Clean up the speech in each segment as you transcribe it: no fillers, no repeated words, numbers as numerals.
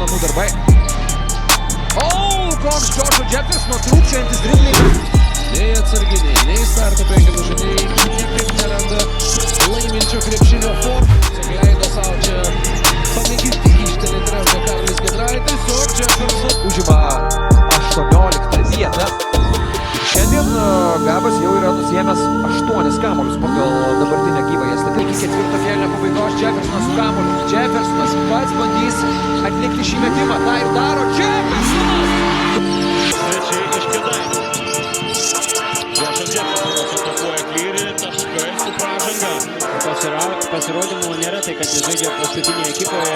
namų darbai. Koks Džošo Jeffersono trūkčiojantis dribliai. Nei atsarginiai, nei starto penketo žaidėjai niekaip neranda laiminčio krepšinio formų. Leido savo čia pamėginti ištelėti ranką Karolis Giedraitis, o Jefferson užima 18 vietą. Šiandien Gabas jau yra nusiėmęs 8 kamuolius pagal dabartinę gyvąją statistiką. Iki ketvirto kėlinio pabaigos Jeffersonas su kamuoliu. Jeffersonas pats bandys atlikti šį metimą. Tai ir daro Jeffersonas! Svečiai iš Kėdainių. Džošas Jeffersonas atakuoja Klyrį, taškai su pražanga. Pasirodymų nėra tai, kad jis žaidžia paskutinėje ekipoje.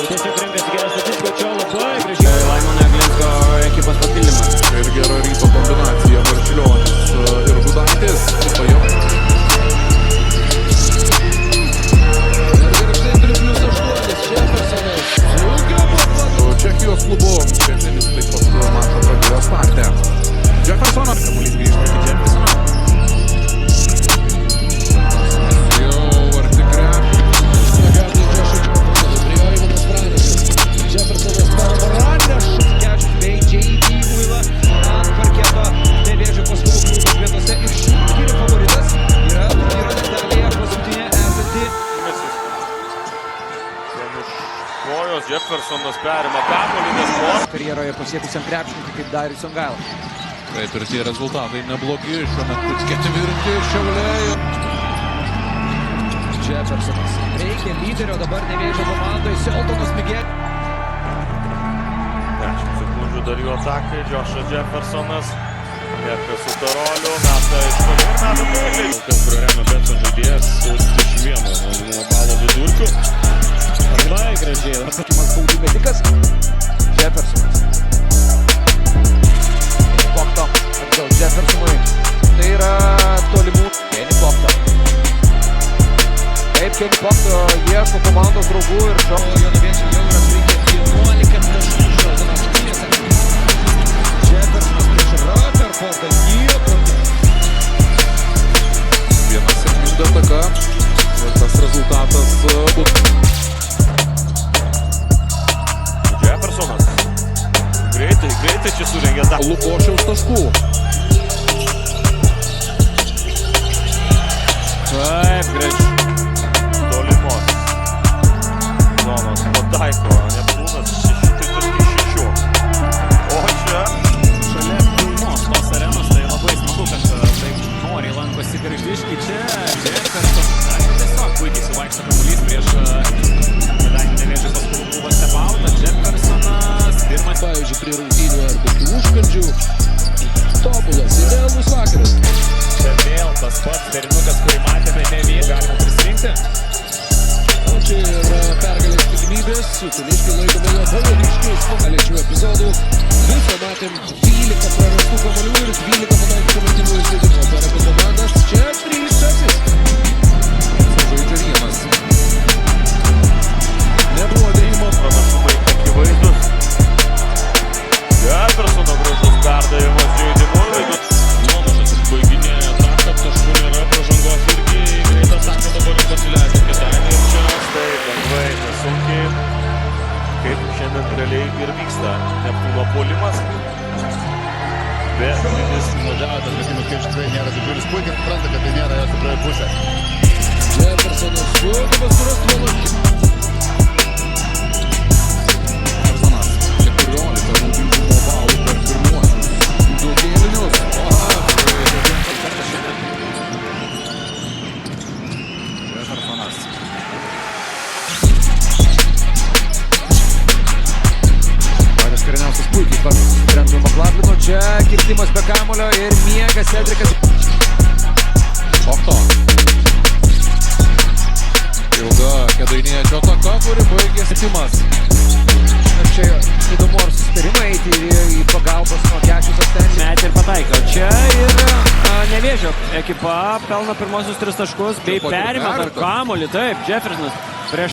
Tiesiog renkasi gerą statistiką, čia labai gražiai. Laimono Glinsko ekipos papildymas. Ir gera ryto kombinacija Marčiulionis ir Gudaitis. Čekijos klubu šiandienis taip pat mačą pradėjo startę. Jeffersonas. Kamuolys grįžta iki Jeffersono. Jau arti krepšio. Prie Ivanas Pranešas. Jeffersonas Pranešas. Kečius bei J.D. Muila ant parketo Nevėžio paskolų klubos vietose ir šių rungtynių favoritas yra turnyro lentelėje paskutinė esanti. Kojos Jeffersonas perima kamuolį. Karjeroje pasiekusiam krepšininkui kaip Darius Songaila. Taip ir tie rezultatai neblogi. Šiuo metu ketvirti Šiauliai. Jeffersonas reikia lyderio dabar Nevėžio komandai. Seltonas Miguel. 10 sekundžių dar jų atakai. Džošas Jeffersonas. Lieka su Karoliu. Meta iš toli ir meta bėgliai. Kurio remia Betson žaidėjas su 21 balo vidurkiu. Labai gražiai. Pačiamas baudų metikas. Jeffersonas. Bokto. Atgal Jeffersonui. Tai yra tolimų. Kenny Bokto. Taip, Kenny Bokto ieško komandos draugų ir Jonaviečiai jau yra surinkė 11 taškų šios dienos rungtynėse. Jeffersonas prieš Rutherfordą. Viena sėkminga ataka. Ir tas rezultatas bus. Jeffersonas. Greitai čia surengė tą. Lukošiaus taškų. Taip, gražiai. Tolimos zonos pataiko Neptūnas 6-6. O čia Šalia pilnos tos arenos, tai labai smagu, kad taip noriai lankosi Gargždiškiai. Čia Jeffersonas tiesiog puikiai suvaikšto kamuolys prieš Kėdainių Nevėžio paskolų klubą Stebautą. Jeffersonas pirmas. Pavyzdžiui, prie rungtynių ar kokių užkandžių. Tobulas, idealus vakaras. Čia vėl tas pats derinukas, kurį matėme Nevėžio. Galima prisirinkti. O čia yra pergalės tikimybės. Uteniškiai laikomi labai ryškiais šių epizodų. Visą matėm 12 prarastų kamuolių ir 12 pataikytų metimų iš žaidimo. Per apie komandas čia 13. Žaidžia vienas. nebuvo dėjimo. Pranašumai akivaizdus. Jeffersono gražus perdavimas žaidimui. Nuomažas išbaiginėja ataką, taškų nėra, pražangos irgi greitą ataką dabar pasileido Kėdainiai ir čia. Taip, lengvai, nesunkiai. Kaip šiandien realiai ir vyksta Neptūno puolimas. Be didelis Nuvažiavo tas metimas, kaip iš tikrai nėra didžiulis. Puikiai supranta, kad tai nėra jo stiprioji pusė. Jeffersonas sugeba surasti valandį. Jeffersonas 14 naudingumo balų per pirmuosius 2 kėlinius. Jeffersonas. Vaidas Kariniauskas puikiai pats Brendui Makladlino. Čia kirtimas be kamulio ir miega Cedrikas. Bokto. Ilga Kėdainiečio ataka, kuri baigė setimas. Čia įdomu ar susitarimai eiti į pagalbos nuo Kečius Astenį. Metė ir pataiko. Čia ir Nevėžio ekipa pelno pirmosius 3 taškus bei perima kamuolį. Taip, Jeffersonas prieš